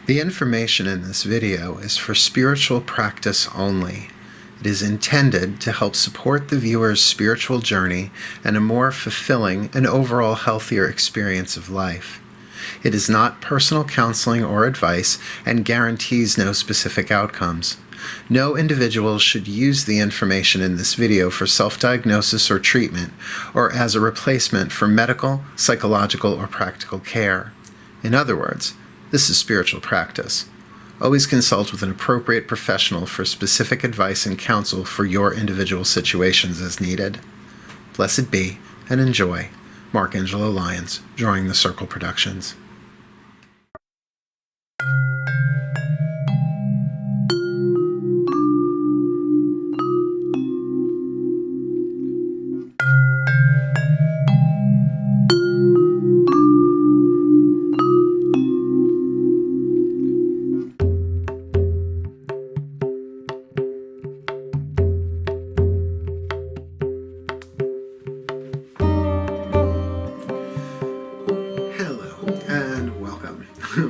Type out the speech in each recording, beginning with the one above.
The information in this video is for spiritual practice only. It is intended to help support the viewer's spiritual journey and a more fulfilling and overall healthier experience of life. It is not personal counseling or advice and guarantees no specific outcomes. No individual should use the information in this video for self-diagnosis or treatment, or as a replacement for medical, psychological, or practical care. In other words, this is spiritual practice. Always consult with an appropriate professional for specific advice and counsel for your individual situations as needed. Blessed be, and enjoy. Mark Angelo Lyons, Drawing the Circle Productions.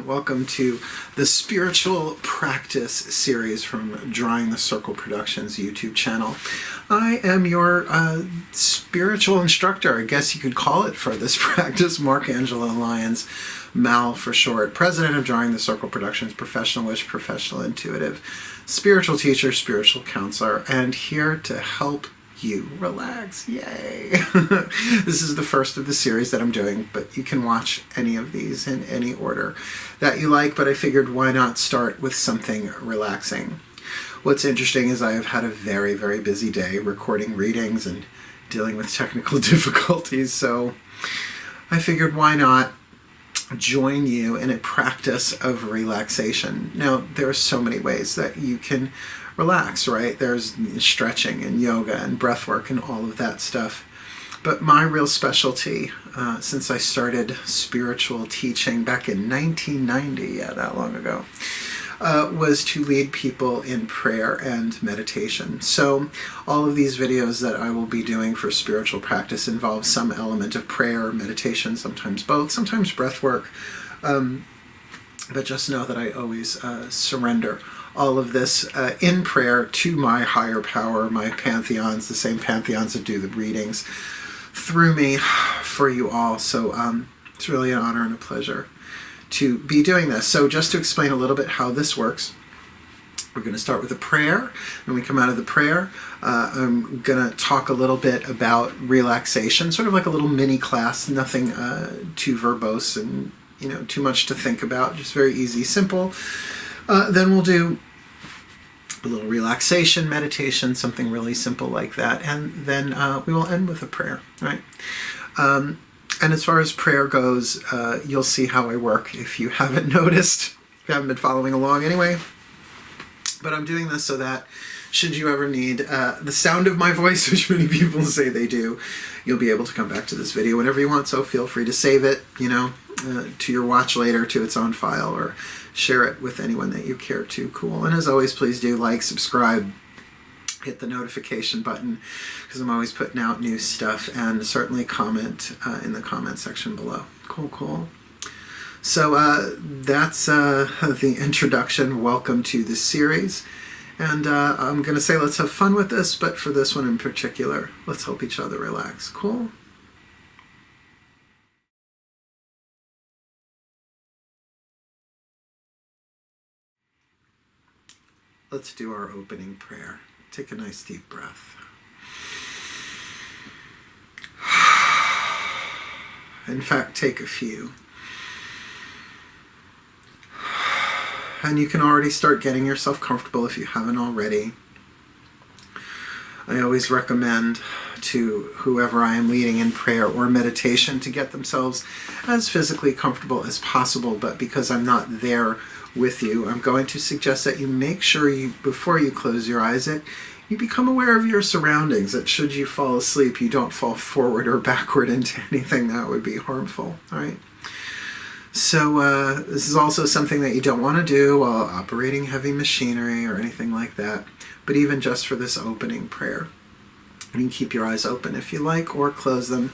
Welcome to the Spiritual Practice series from Drawing the Circle Productions YouTube channel. I am your spiritual instructor, I guess you could call it, for this practice, Mark Angelo Lyons, Mal for short, president of Drawing the Circle Productions, professional wish, professional intuitive, spiritual teacher, spiritual counselor, and here to help you relax. Yay! This is the first of the series that I'm doing, but you can watch any of these in any order that you like, but I figured why not start with something relaxing. What's interesting is I have had a very, very busy day recording readings and dealing with technical difficulties, so I figured why not join you in a practice of relaxation. Now, there are so many ways that you can relax, right? There's stretching and yoga and breath work and all of that stuff. But my real specialty, since I started spiritual teaching back in 1990, yeah, that long ago, was to lead people in prayer and meditation. So all of these videos that I will be doing for spiritual practice involve some element of prayer, meditation, sometimes both, sometimes breath work. But just know that I always surrender all of this in prayer to my higher power, my pantheons, the same pantheons that do the readings through me for you all. So it's really an honor and a pleasure to be doing this. So just to explain a little bit how this works, we're going to start with a prayer. When we come out of the prayer, I'm going to talk a little bit about relaxation, sort of like a little mini class, nothing too verbose and too much to think about, just very easy, simple. Then we'll do a little relaxation meditation, something really simple like that, and then we will end with a prayer, right? And as far as prayer goes, you'll see how I work if you haven't noticed, if you haven't been following along anyway. But I'm doing this so that should you ever need the sound of my voice, which many people say they do, you'll be able to come back to this video whenever you want, so feel free to save it, to your watch later, to its own file, or share it with anyone that you care to. Cool. And as always, please do like, subscribe, hit the notification button, because I'm always putting out new stuff, and certainly comment in the comment section below. Cool. So that's the introduction. Welcome to this series. And I'm going to say let's have fun with this, but for this one in particular, let's help each other relax. Cool? Let's do our opening prayer. Take a nice deep breath. In fact, take a few. And you can already start getting yourself comfortable if you haven't already. I always recommend to whoever I am leading in prayer or meditation to get themselves as physically comfortable as possible, but because I'm not there with you, I'm going to suggest that you make sure before you close your eyes, that you become aware of your surroundings, that should you fall asleep, you don't fall forward or backward into anything that would be harmful, all right? So this is also something that you don't want to do while operating heavy machinery or anything like that, but even just for this opening prayer. You can keep your eyes open if you like, or close them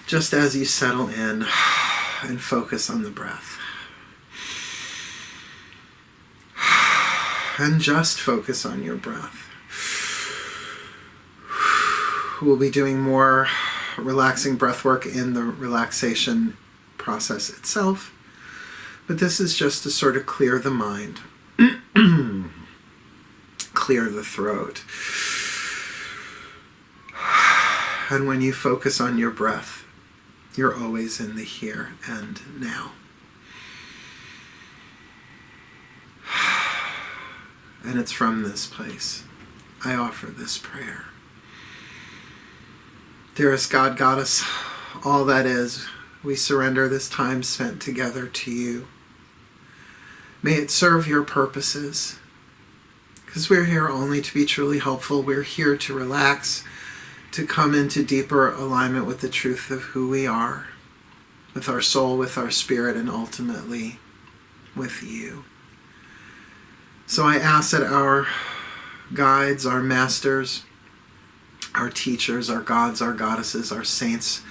just as you settle in and focus on the breath. And just focus on your breath. We'll be doing more relaxing breath work in the relaxation process itself, but this is just to sort of clear the mind, clear the throat. And when you focus on your breath, you're always in the here and now. And it's from this place I offer this prayer. Dearest God, Goddess, all that is, we surrender this time spent together to you. May it serve your purposes, because we're here only to be truly helpful. We're here to relax, to come into deeper alignment with the truth of who we are, with our soul, with our spirit, and ultimately with you. So I ask that our guides, our masters, our teachers, our gods, our goddesses, our saints,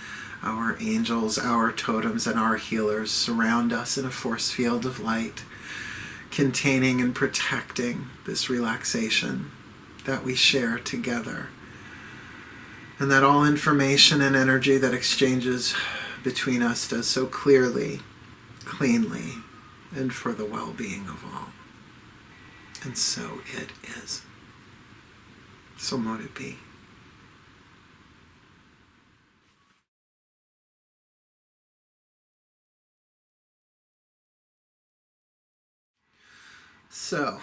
our angels, our totems, and our healers surround us in a force field of light, containing and protecting this relaxation that we share together. And that all information and energy that exchanges between us does so clearly, cleanly, and for the well-being of all. And so it is. So mote it be. So,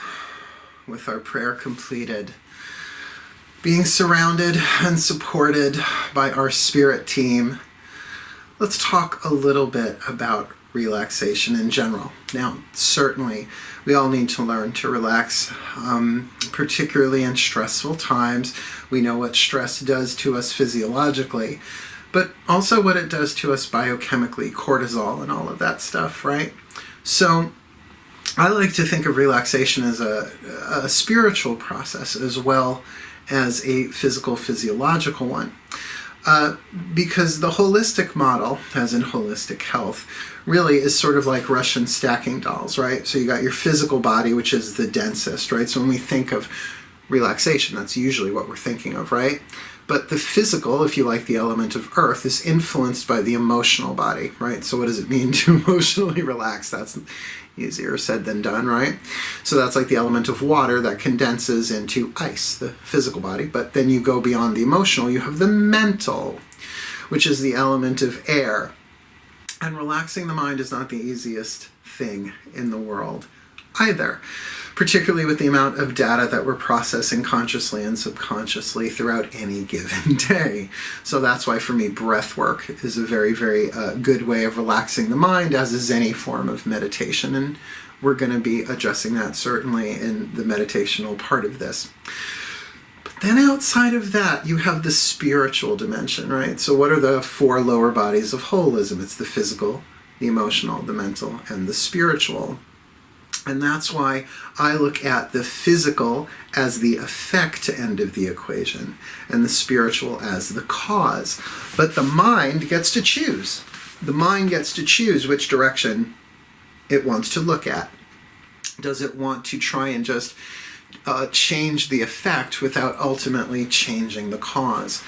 with our prayer completed, being surrounded and supported by our spirit team, let's talk a little bit about relaxation in general. Now, certainly, we all need to learn to relax, particularly in stressful times. We know what stress does to us physiologically, but also what it does to us biochemically, cortisol and all of that stuff, right? So, I like to think of relaxation as a spiritual process as well as a physical, physiological one. Because the holistic model, as in holistic health, really is sort of like Russian stacking dolls, right? So you got your physical body, which is the densest, right? So when we think of relaxation, that's usually what we're thinking of, right? But the physical, if you like the element of earth, is influenced by the emotional body, right? So what does it mean to emotionally relax? That's easier said than done, right? So that's like the element of water that condenses into ice, the physical body. But then you go beyond the emotional, you have the mental, which is the element of air. And relaxing the mind is not the easiest thing in the world either, particularly with the amount of data that we're processing consciously and subconsciously throughout any given day. So that's why for me breath work is a very, very good way of relaxing the mind, as is any form of meditation. And we're going to be addressing that certainly in the meditational part of this. But then outside of that, you have the spiritual dimension, right? So what are the four lower bodies of holism? It's the physical, the emotional, the mental, and the spiritual. And that's why I look at the physical as the effect end of the equation and the spiritual as the cause. But the mind gets to choose. The mind gets to choose which direction it wants to look at. Does it want to try and just change the effect without ultimately changing the cause?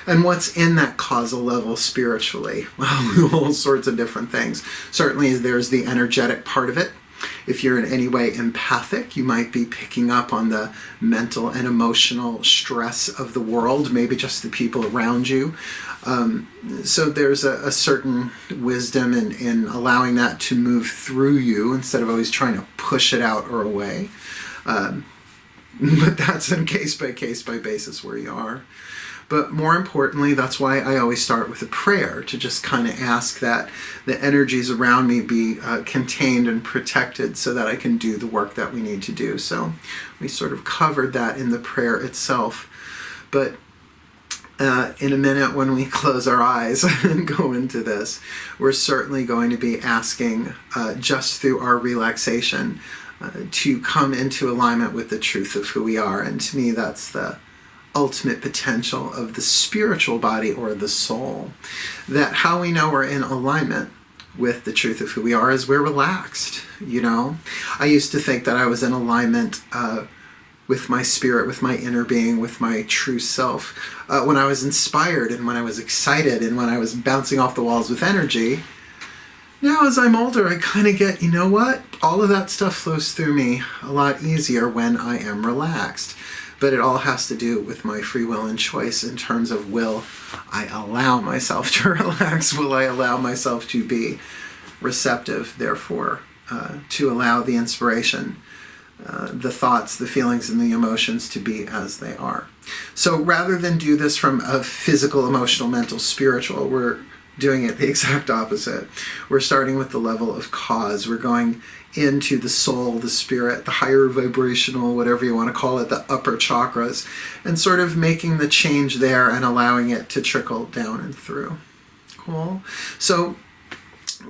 And what's in that causal level spiritually? Well, all sorts of different things. Certainly there's the energetic part of it. If you're in any way empathic, you might be picking up on the mental and emotional stress of the world, maybe just the people around you. So there's a certain wisdom in allowing that to move through you instead of always trying to push it out or away. But that's in case-by-case by basis where you are. But more importantly, that's why I always start with a prayer, to just kind of ask that the energies around me be contained and protected so that I can do the work that we need to do. So we sort of covered that in the prayer itself. But in a minute, when we close our eyes and go into this, we're certainly going to be asking, just through our relaxation, to come into alignment with the truth of who we are. And to me, that's the ultimate potential of the spiritual body or the soul. That how we know we're in alignment with the truth of who we are is we're relaxed, you know. I used to think that I was in alignment with my spirit, with my inner being, with my true self. When I was inspired and when I was excited and when I was bouncing off the walls with energy. Now, as I'm older, I kind of get, you know what? All of that stuff flows through me a lot easier when I am relaxed. But it all has to do with my free will and choice in terms of, will I allow myself to relax? Will I allow myself to be receptive, therefore, to allow the inspiration, the thoughts, the feelings, and the emotions to be as they are? So rather than do this from a physical, emotional, mental, spiritual, we're doing it the exact opposite. We're starting with the level of cause. We're going into the soul, the spirit, the higher vibrational, whatever you want to call it, the upper chakras, and sort of making the change there and allowing it to trickle down and through. Cool? So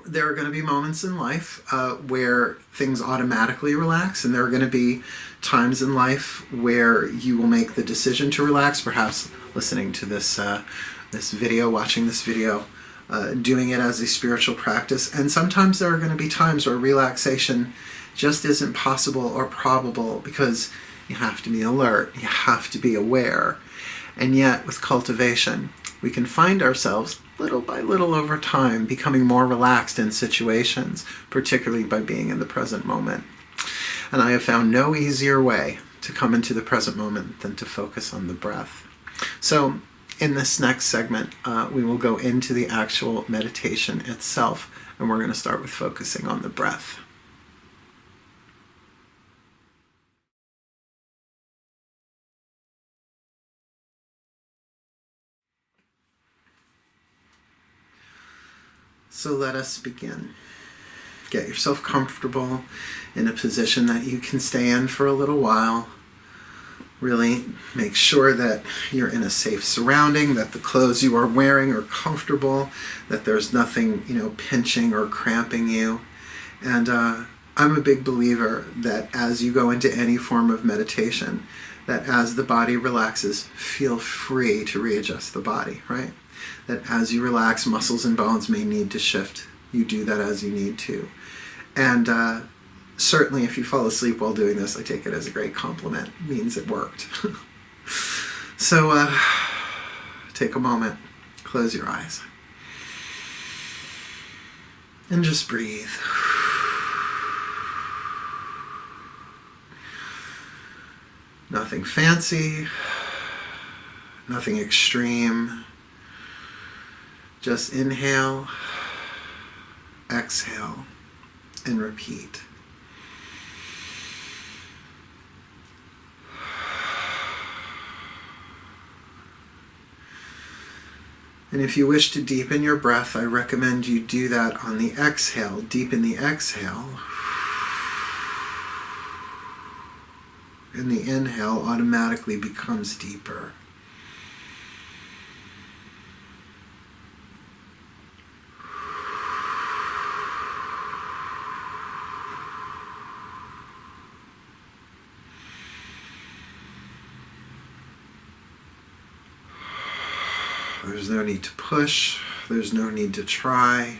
there are going to be moments in life where things automatically relax, and there are going to be times in life where you will make the decision to relax, perhaps listening to this video, watching this video, doing it as a spiritual practice. And sometimes there are going to be times where relaxation just isn't possible or probable because you have to be alert, you have to be aware. And yet with cultivation, we can find ourselves little by little over time becoming more relaxed in situations, particularly by being in the present moment. And I have found no easier way to come into the present moment than to focus on the breath. So in this next segment, we will go into the actual meditation itself, and we're going to start with focusing on the breath. So let us begin. Get yourself comfortable in a position that you can stay in for a little while. Really make sure that you're in a safe surrounding, that the clothes you are wearing are comfortable, that there's nothing, pinching or cramping you. And I'm a big believer that as you go into any form of meditation, that as the body relaxes, feel free to readjust the body, right? That as you relax, muscles and bones may need to shift. You do that as you need to. And certainly if you fall asleep while doing this, I take it as a great compliment. It means it worked. So take a moment, close your eyes, and just breathe. Nothing fancy, nothing extreme. Just inhale, exhale, and repeat. And if you wish to deepen your breath, I recommend you do that on the exhale. Deepen the exhale. And the inhale automatically becomes deeper. There's no need to push. There's no need to try.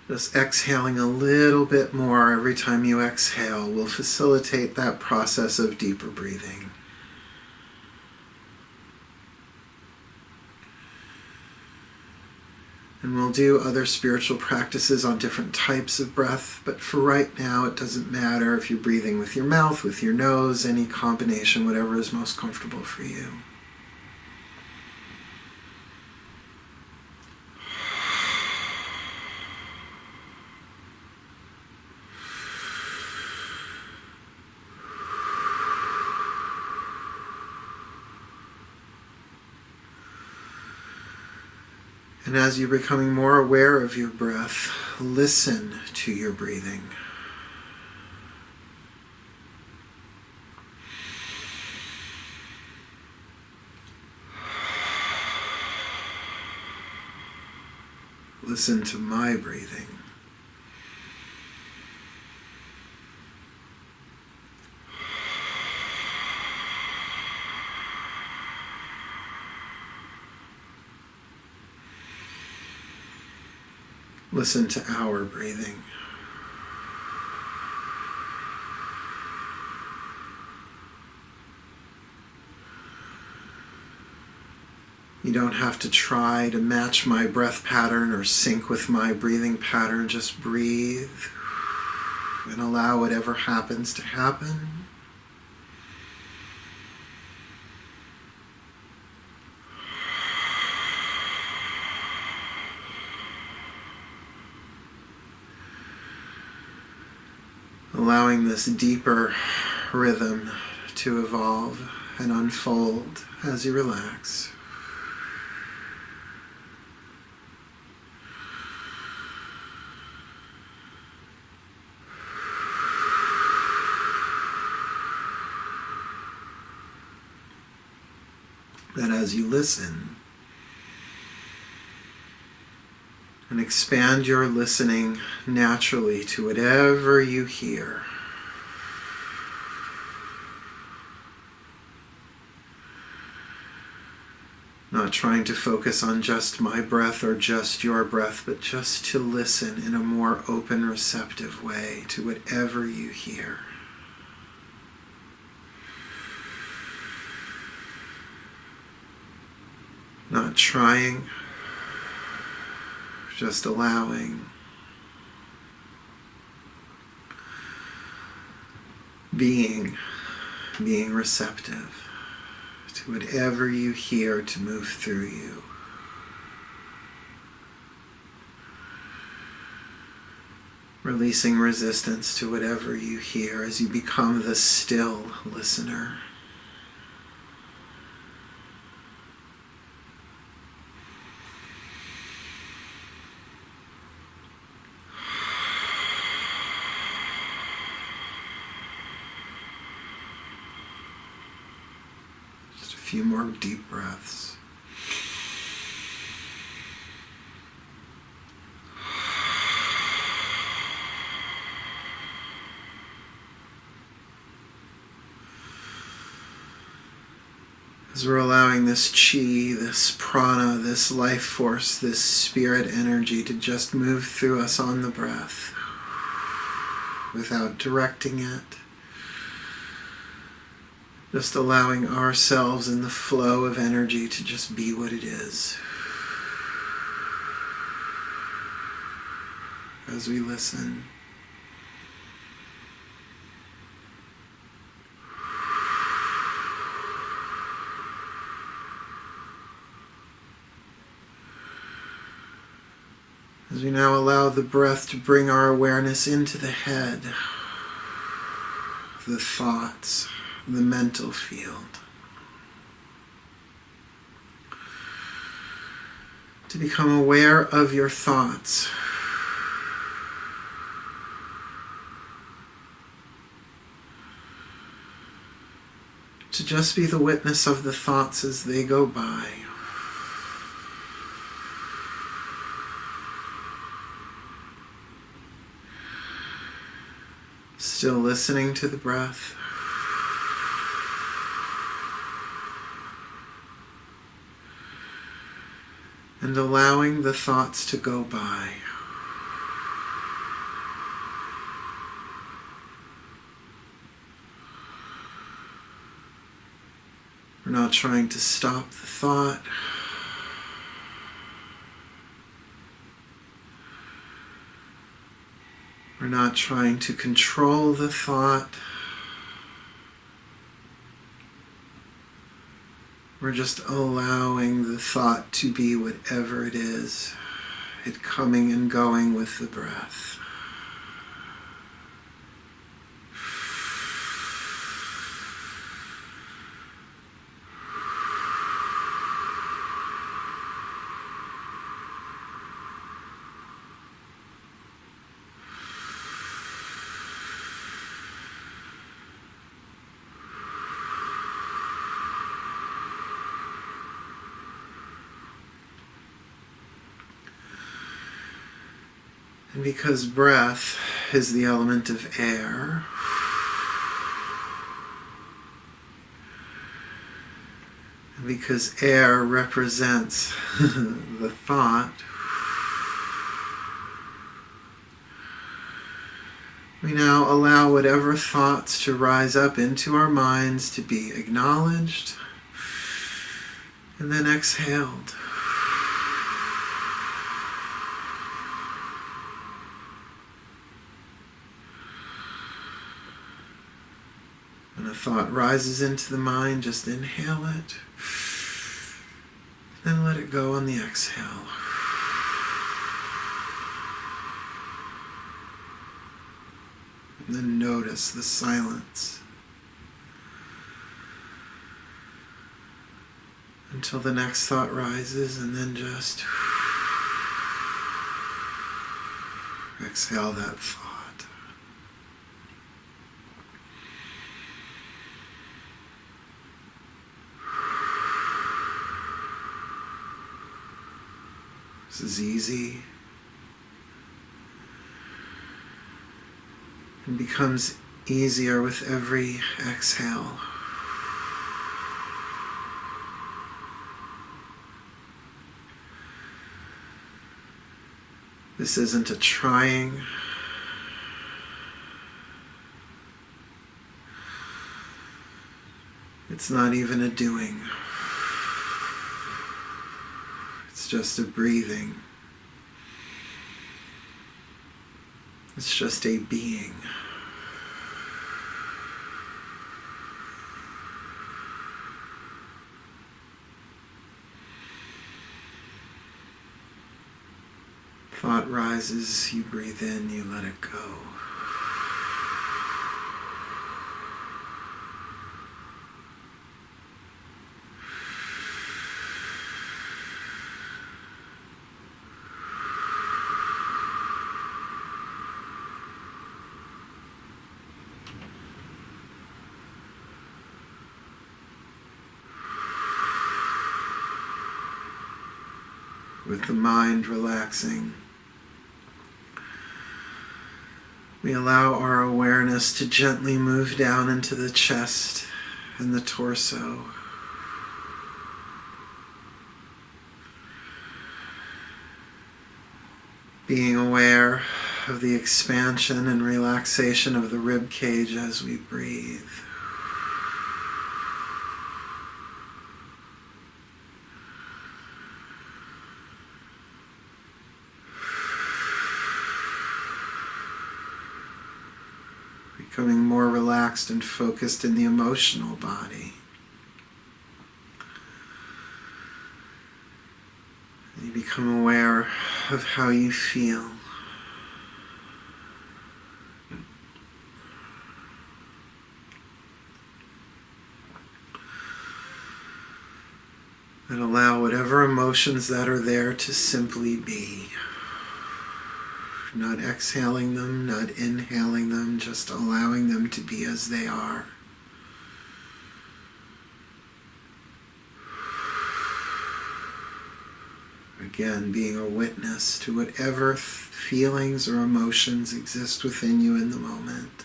Just exhaling a little bit more every time you exhale will facilitate that process of deeper breathing. And we'll do other spiritual practices on different types of breath, but for right now it doesn't matter if you're breathing with your mouth, with your nose, any combination, whatever is most comfortable for you. And as you're becoming more aware of your breath, listen to your breathing. Listen to my breathing. Listen to our breathing. You don't have to try to match my breath pattern or sync with my breathing pattern. Just breathe and allow whatever happens to happen. Allowing this deeper rhythm to evolve and unfold as you relax. That as you listen and expand your listening naturally to whatever you hear, not trying to focus on just my breath or just your breath, but just to listen in a more open, receptive way to whatever you hear. Not trying, just allowing. Being receptive to whatever you hear to move through you. Releasing resistance to whatever you hear as you become the still listener. A few more deep breaths. As we're allowing this chi, this prana, this life force, this spirit energy to just move through us on the breath without directing it. Just allowing ourselves in the flow of energy to just be what it is. As we listen. As we now allow the breath to bring our awareness into the head, the thoughts, the mental field. To become aware of your thoughts. To just be the witness of the thoughts as they go by. Still listening to the breath. And allowing the thoughts to go by. We're not trying to stop the thought. We're not trying to control the thought. We're just allowing the thought to be whatever it is, it coming and going with the breath. And because breath is the element of air, and because air represents the thought, We now allow whatever thoughts to rise up into our minds to be acknowledged and then exhaled. When a thought rises into the mind, just inhale it, then let it go on the exhale. And then notice the silence until the next thought rises, and then just exhale that thought. This is easy. It becomes easier with every exhale. This isn't a trying. It's not even a doing. It's just a breathing. It's just a being. Thought rises, you breathe in, you let it go. With the mind relaxing, we allow our awareness to gently move down into the chest and the torso. Being aware of the expansion and relaxation of the rib cage as we breathe. Becoming more relaxed and focused in the emotional body. You become aware of how you feel. And allow whatever emotions that are there to simply be. Not exhaling them, not inhaling them, just allowing them to be as they are. Again, being a witness to whatever feelings or emotions exist within you in the moment.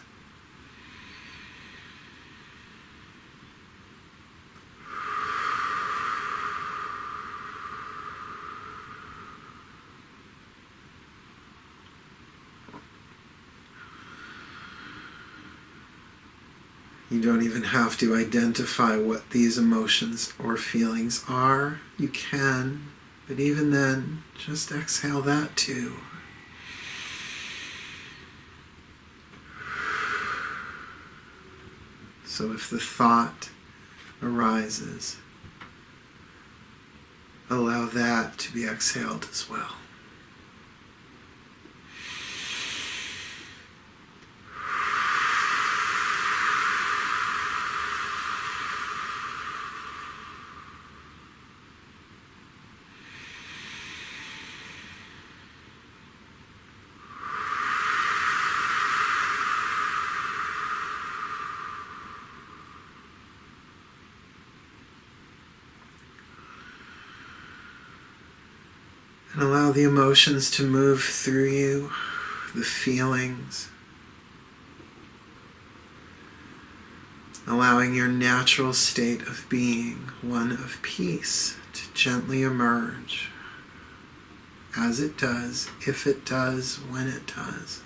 You don't even have to identify what these emotions or feelings are. You can, but even then, just exhale that too. So if the thought arises, allow that to be exhaled as well. And allow the emotions to move through you, the feelings. Allowing your natural state of being, one of peace, to gently emerge. As it does, if it does, when it does.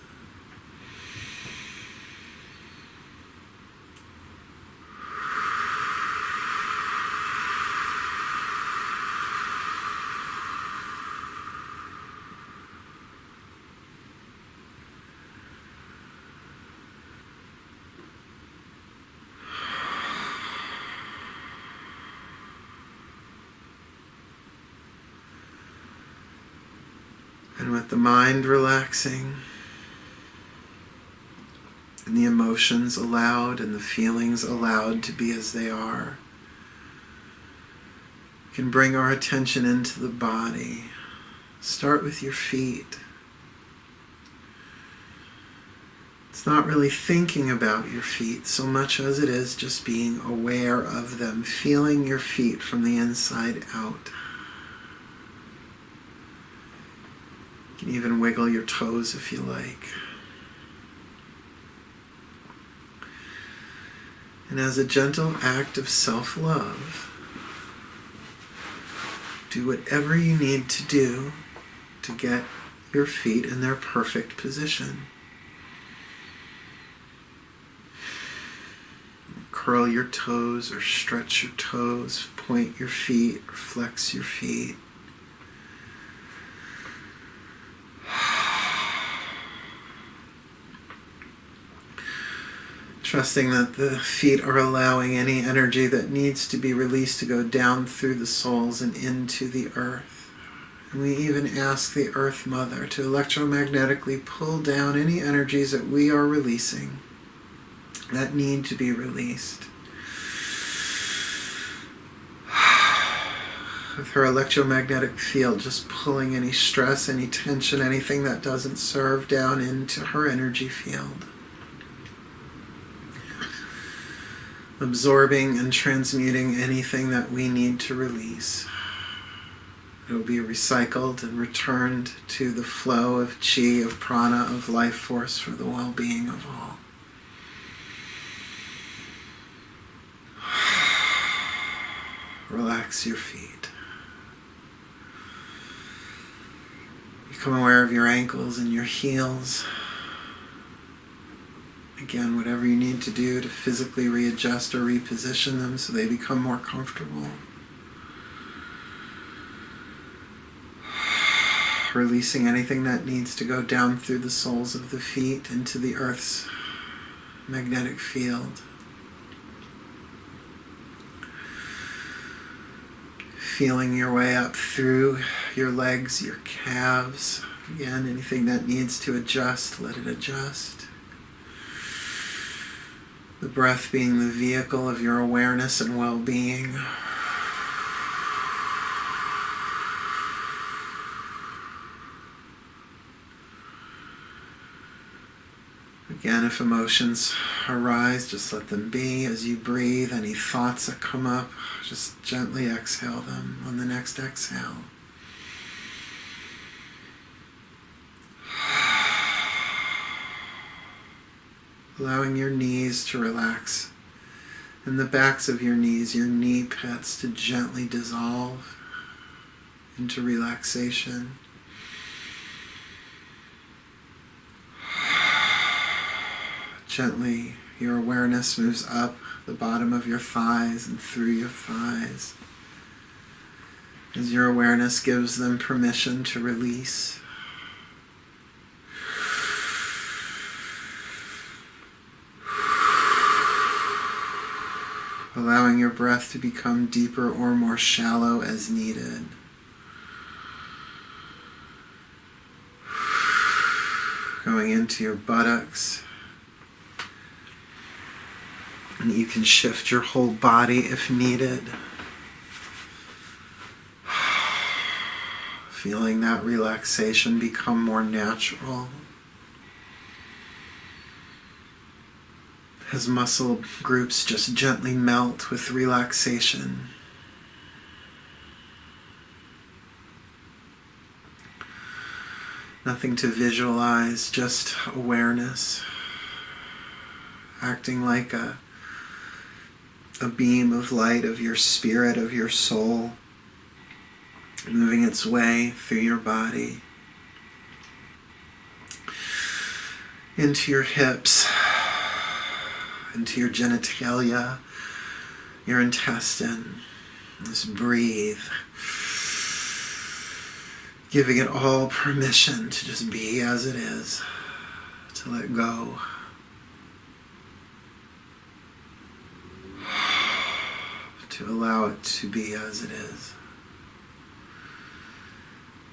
And with the mind relaxing, and the emotions allowed and the feelings allowed to be as they are, we can bring our attention into the body. Start with your feet. It's not really thinking about your feet so much as it is just being aware of them, feeling your feet from the inside out. You can even wiggle your toes if you like. And as a gentle act of self-love, do whatever you need to do to get your feet in their perfect position. Curl your toes or stretch your toes, point your feet or flex your feet. Trusting that the feet are allowing any energy that needs to be released to go down through the soles and into the earth. And we even ask the Earth Mother to electromagnetically pull down any energies that we are releasing that need to be released. With her electromagnetic field, just pulling any stress, any tension, anything that doesn't serve down into her energy field. Absorbing and transmuting anything that we need to release. It will be recycled and returned to the flow of chi, of prana, of life force for the well-being of all. Relax your feet. Become aware of your ankles and your heels. Again, whatever you need to do to physically readjust or reposition them so they become more comfortable. Releasing anything that needs to go down through the soles of the feet into the earth's magnetic field. Feeling your way up through your legs, your calves. Again, anything that needs to adjust, let it adjust. The breath being the vehicle of your awareness and well-being. Again, if emotions arise, just let them be. As you breathe, any thoughts that come up, just gently exhale them on the next exhale. Allowing your knees to relax, and the backs of your knees, your knee pits, to gently dissolve into relaxation. Gently, your awareness moves up the bottom of your thighs and through your thighs. As your awareness gives them permission to release. Allowing your breath to become deeper or more shallow as needed. Going into your buttocks. And you can shift your whole body if needed. Feeling that relaxation become more natural. As muscle groups just gently melt with relaxation. Nothing to visualize, just awareness. Acting like a beam of light of your spirit, of your soul, moving its way through your body, into your hips, into your genitalia, your intestine. Just breathe, giving it all permission to just be as it is, to let go. To allow it to be as it is.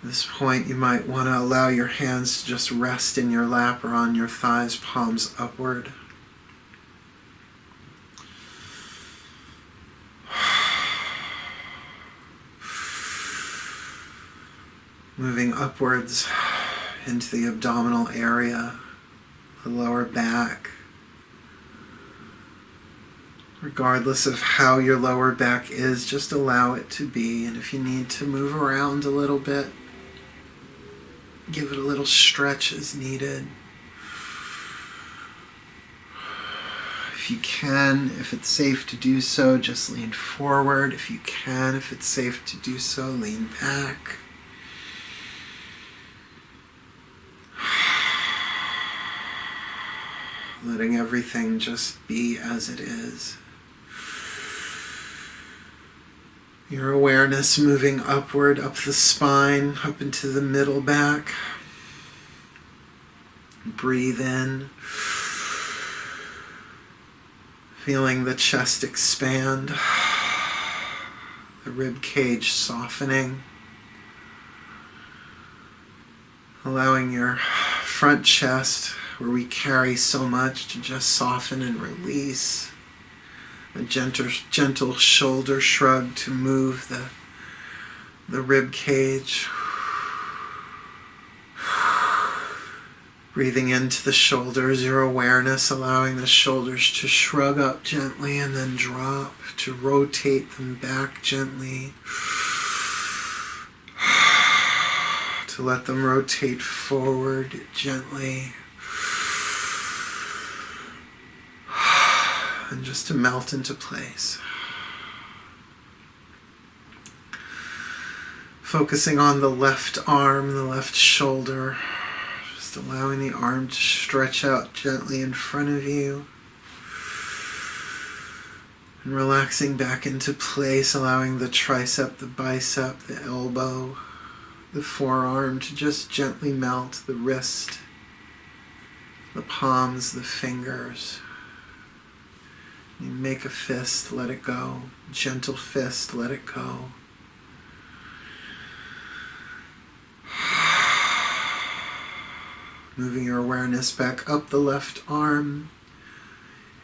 At this point, you might want to allow your hands to just rest in your lap or on your thighs, palms upward. Moving upwards into the abdominal area, the lower back. Regardless of how your lower back is, just allow it to be. And if you need to move around a little bit, give it a little stretch as needed. If you can, if it's safe to do so, just lean forward. If you can, if it's safe to do so, lean back. Letting everything just be as it is. Your awareness moving upward, up the spine, up into the middle back. Breathe in. Feeling the chest expand. The rib cage softening. Allowing your front chest, where we carry so much, to just soften and release. A gentle shoulder shrug to move the rib cage. Breathing into the shoulders, your awareness allowing the shoulders to shrug up gently and then drop, to rotate them back gently. To let them rotate forward gently. And just to melt into place. Focusing on the left arm, the left shoulder. Just allowing the arm to stretch out gently in front of you. And relaxing back into place, allowing the tricep, the bicep, the elbow, the forearm to just gently melt, the wrist, the palms, the fingers. You make a fist, let it go. Gentle fist, let it go. Moving your awareness back up the left arm,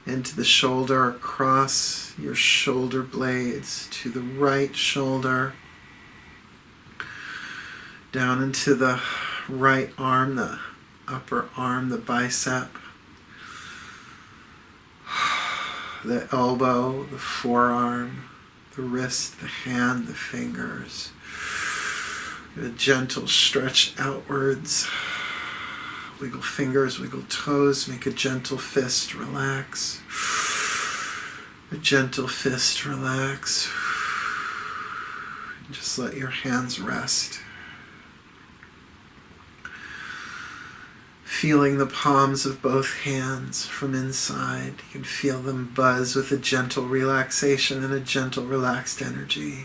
into the shoulder, across your shoulder blades, to the right shoulder, down into the right arm, the upper arm, the bicep, the elbow, the forearm, the wrist, the hand, the fingers. A gentle stretch outwards. Wiggle fingers, wiggle toes, make a gentle fist, relax. A gentle fist, relax. And just let your hands rest. Feeling the palms of both hands from inside. You can feel them buzz with a gentle relaxation and a gentle relaxed energy.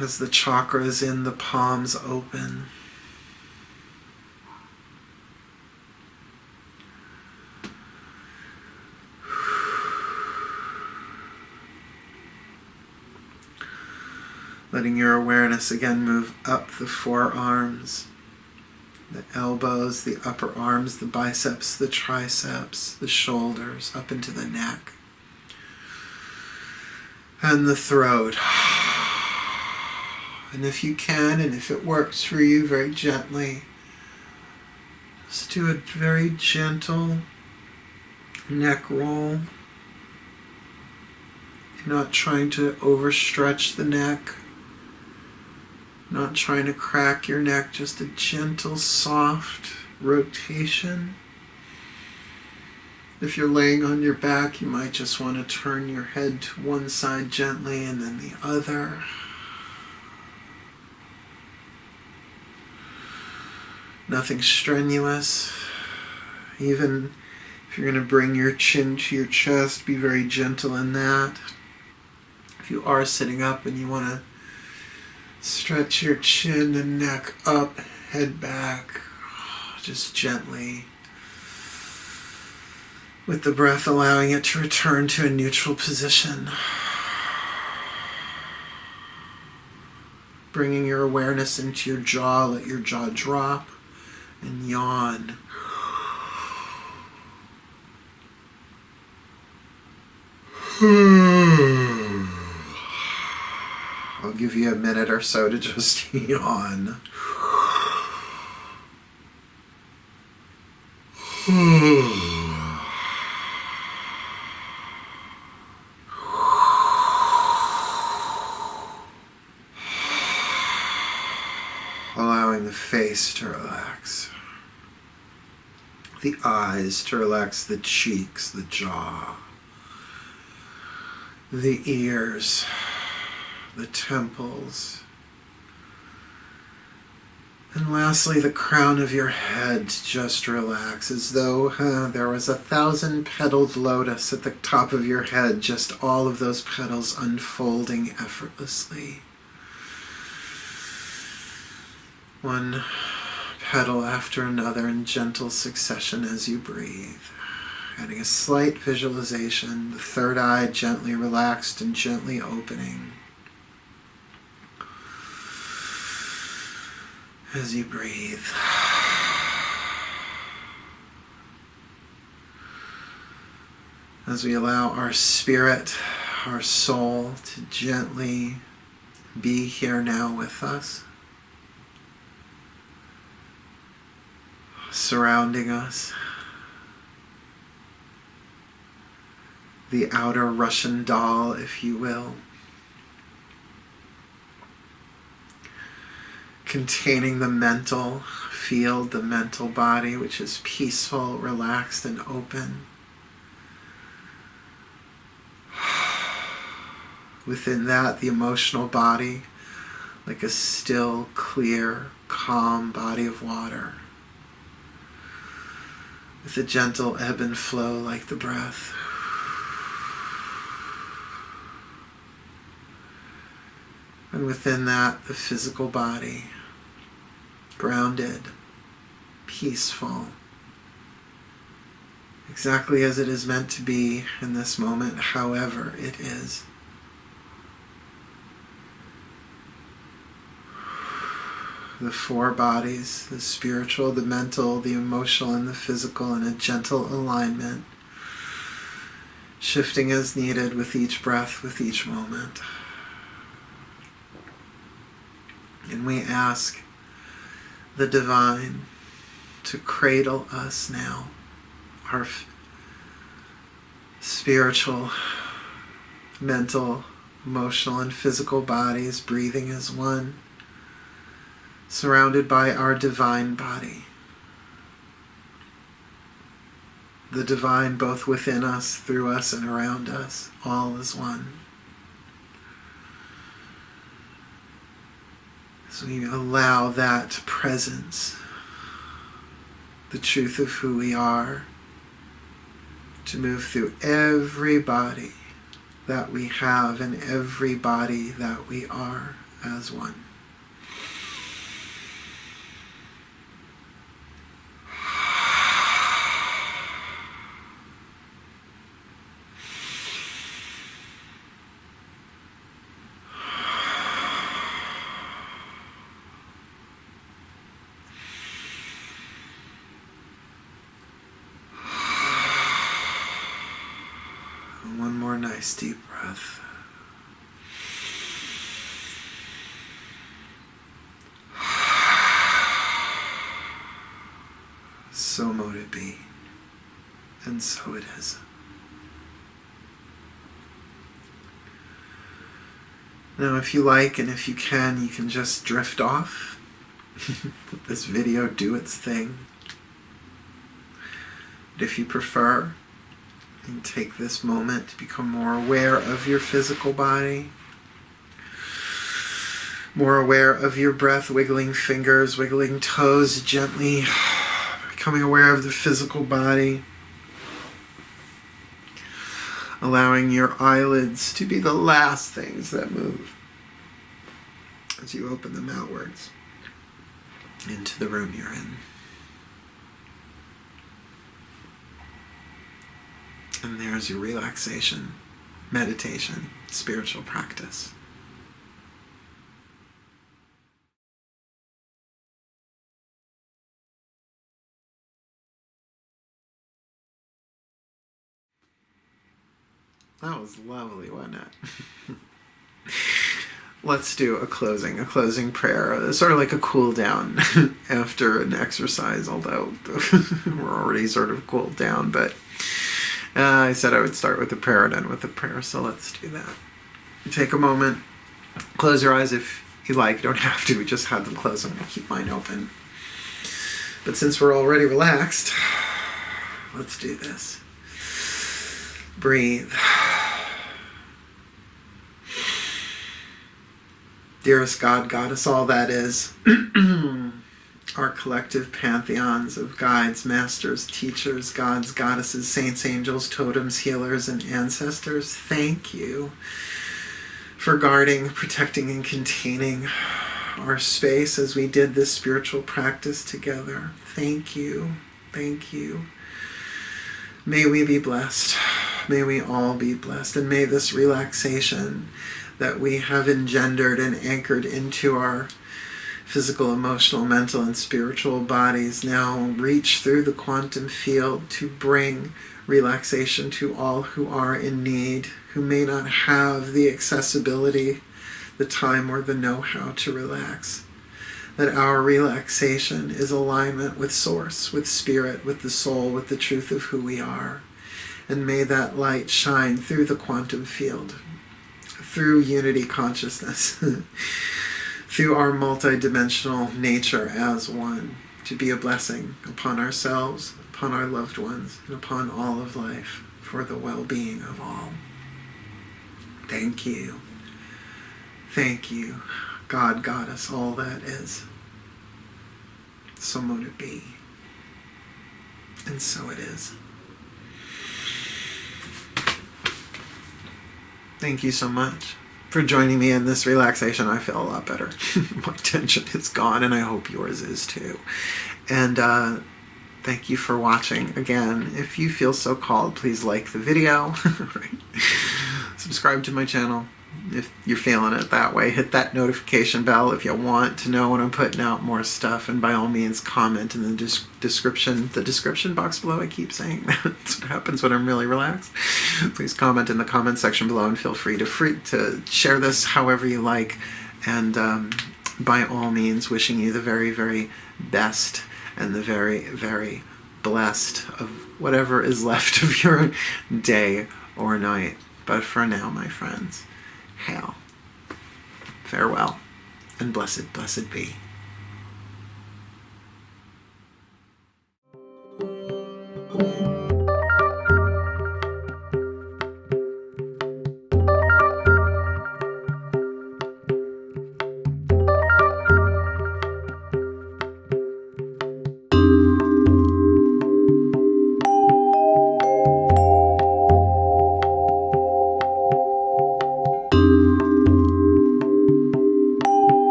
As the chakras in the palms open. Letting your awareness again move up the forearms, the elbows, the upper arms, the biceps, the triceps, the shoulders, up into the neck, and the throat. And if you can, and if it works for you, very gently, just do a very gentle neck roll. You're not trying to overstretch the neck. Not trying to crack your neck, just a gentle, soft rotation. If you're laying on your back, you might just want to turn your head to one side gently and then the other. Nothing strenuous. Even if you're going to bring your chin to your chest, be very gentle in that. If you are sitting up and you want to stretch your chin and neck up, head back, just gently. With the breath, allowing it to return to a neutral position. Bringing your awareness into your jaw, let your jaw drop and yawn. I'll give you a minute or so to just yawn. Allowing the face to relax, the eyes to relax, the cheeks, the jaw, the ears, the temples, and lastly the crown of your head to just relax, as though there was 1,000-petaled lotus at the top of your head, just all of those petals unfolding effortlessly. One petal after another in gentle succession as you breathe. Adding a slight visualization, the third eye gently relaxed and gently opening as you breathe. As we allow our spirit, our soul to gently be here now with us, surrounding us. The outer Russian doll, if you will, containing the mental field, the mental body, which is peaceful, relaxed, and open. Within that, the emotional body, like a still, clear, calm body of water, with a gentle ebb and flow like the breath. And within that, the physical body, grounded, peaceful, exactly as it is meant to be in this moment, however it is. The four bodies, the spiritual, the mental, the emotional, and the physical, in a gentle alignment, shifting as needed with each breath, with each moment. And we ask the divine to cradle us now, our spiritual, mental, emotional, and physical bodies, breathing as one, surrounded by our divine body. The divine both within us, through us, and around us, all as one. So we allow that presence, the truth of who we are, to move through every body that we have and every body that we are as one. One more nice deep breath. So mote it be, and so it is. Now, if you like and if you can just drift off. Let this video do its thing. But if you prefer, and take this moment to become more aware of your physical body, more aware of your breath, wiggling fingers, wiggling toes, gently becoming aware of the physical body, allowing your eyelids to be the last things that move as you open them outwards into the room you're in. And there's your relaxation, meditation, spiritual practice. That was lovely, wasn't it? Let's do a closing prayer. Sort of like a cool down after an exercise, although we're already sort of cooled down. But I said I would start with a prayer and end with a prayer, so let's do that. Take a moment, close your eyes if you like. You don't have to, we just had them closed. I'm going to keep mine open. But since we're already relaxed, let's do this. Breathe. Dearest God, Goddess, all that is, our collective pantheons of guides, masters, teachers, gods, goddesses, saints, angels, totems, healers, and ancestors, thank you for guarding, protecting, and containing our space as we did this spiritual practice together. Thank you. Thank you. May we be blessed. May we all be blessed. And may this relaxation that we have engendered and anchored into our physical, emotional, mental, and spiritual bodies now reach through the quantum field to bring relaxation to all who are in need, who may not have the accessibility, the time, or the know-how to relax. That our relaxation is alignment with Source, with Spirit, with the soul, with the truth of who we are. And may that light shine through the quantum field, through unity consciousness, through our multidimensional nature as one, to be a blessing upon ourselves, upon our loved ones, and upon all of life, for the well-being of all. Thank you. Thank you, God, Goddess, all that is. So mote it be. And so it is. Thank you so much for joining me in this relaxation. I feel a lot better. My tension is gone, and I hope yours is too. And thank you for watching. Again, if you feel so called, please like the video. Right? Subscribe to my channel if you're feeling it that way. Hit that notification bell if you want to know when I'm putting out more stuff. And by all means, comment in the description box below. I keep saying that. That's what happens when I'm really relaxed. Please comment in the comment section below and feel free to share this however you like. And by all means, wishing you the very, very best and the very, very blessed of whatever is left of your day or night. But for now, my friends, hail, farewell, and blessed, blessed be.